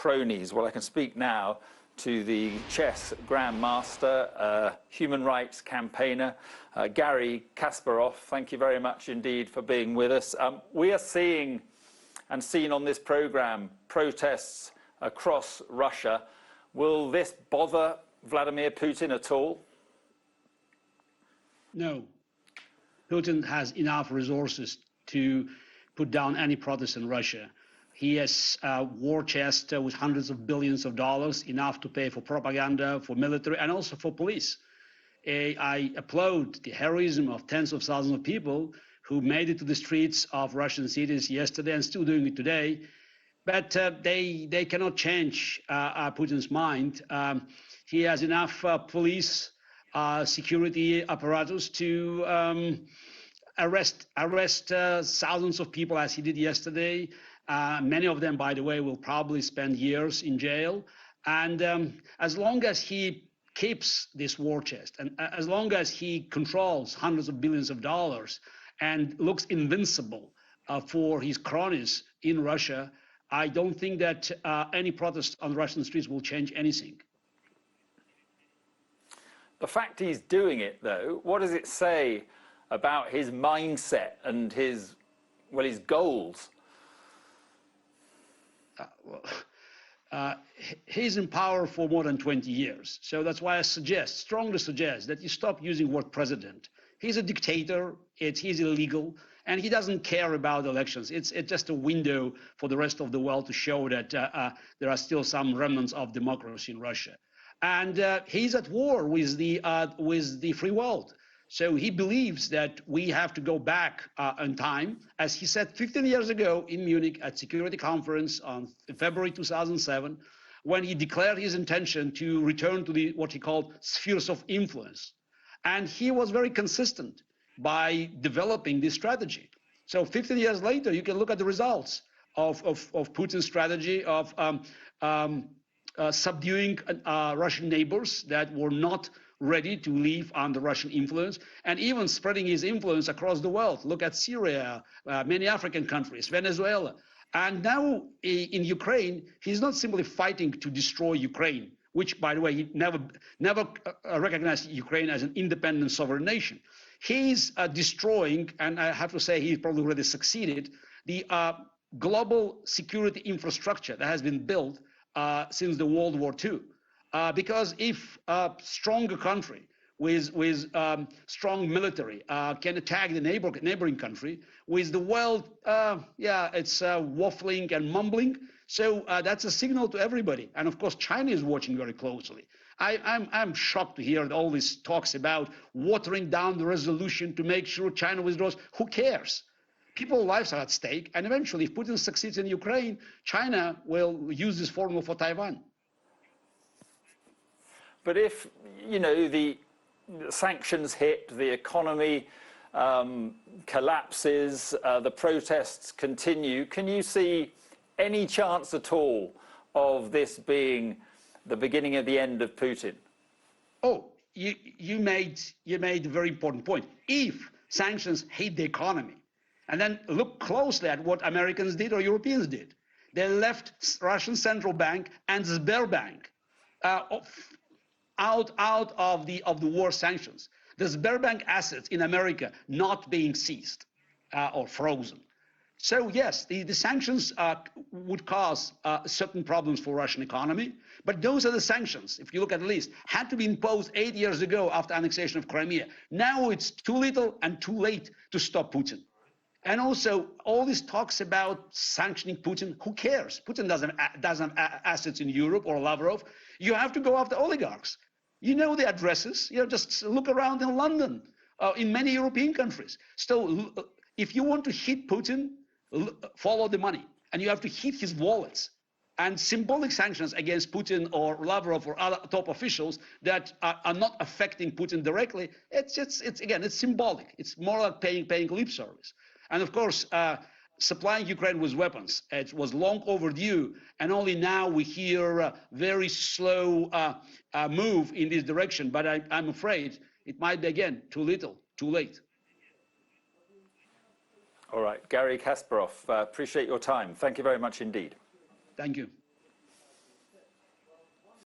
cronies. Well, I can speak now to the chess grandmaster, human rights campaigner, Garri Kasparov. Thank you very much indeed for being with us. We are seeing and seen on this program protests across Russia. Will this bother Vladimir Putin at all? No. Putin has enough resources to put down any protest in Russia. He has a war chest with hundreds of billions of dollars, enough to pay for propaganda, for military, and also for police. I applaud the heroism of tens of thousands of people who made it to the streets of Russian cities yesterday and still doing it today. But they cannot change Putin's mind. He has enough police security apparatus to arrest thousands of people, as he did yesterday. Many of them, by the way, will probably spend years in jail. And as long as he keeps this war chest, and as long as he controls hundreds of billions of dollars and looks invincible for his cronies in Russia, I don't think that any protest on Russian streets will change anything. The fact he's doing it, though, what does it say about his mindset and his goals? He's in power for more than 20 years. So that's why I strongly suggest that you stop using the word president. He's a dictator, he's illegal, and he doesn't care about elections. It's just a window for the rest of the world to show that there are still some remnants of democracy in Russia. And he's at war with the free world. So he believes that we have to go back in time, as he said 15 years ago in Munich at Security Conference on February 2007, when he declared his intention to return to what he called spheres of influence. And he was very consistent by developing this strategy. So 15 years later, you can look at the results of Putin's strategy of subduing Russian neighbors that were not ready to live under Russian influence, and even spreading his influence across the world. Look at Syria, many African countries, Venezuela. And now in Ukraine, he's not simply fighting to destroy Ukraine, which, by the way, he never recognized Ukraine as an independent sovereign nation. He's destroying, and I have to say he's probably already succeeded, the global security infrastructure that has been built since the World War II. Because if a stronger country with strong military can attack the neighboring country, with the world, it's waffling and mumbling. So that's a signal to everybody. And of course, China is watching very closely. I'm shocked to hear all these talks about watering down the resolution to make sure China withdraws. Who cares? People's lives are at stake. And eventually, if Putin succeeds in Ukraine, China will use this formula for Taiwan. But if, the sanctions hit, the economy collapses, the protests continue, can you see any chance at all of this being the beginning of the end of Putin? Oh, you made a very important point. If sanctions hit the economy, and then look closely at what Americans did or Europeans did. They left Russian central bank and Sberbank out of the war sanctions. The Sberbank assets in America not being seized or frozen. So yes, the sanctions would cause certain problems for Russian economy, but those are the sanctions, if you look at the list, had to be imposed 8 years ago after annexation of Crimea. Now it's too little and too late to stop Putin. And also, all these talks about sanctioning Putin, who cares? Putin doesn't have assets in Europe or Lavrov. You have to go after oligarchs. You know the addresses. Just look around in London, in many European countries. So if you want to hit Putin, follow the money. And you have to hit his wallets. And symbolic sanctions against Putin or Lavrov or other top officials that are not affecting Putin directly, it's symbolic. It's more like paying lip service. And of course, supplying Ukraine with weapons, it was long overdue, and only now we hear a very slow move in this direction. But I'm afraid it might be, again, too little, too late. All right, Garri Kasparov, appreciate your time. Thank you very much indeed. Thank you.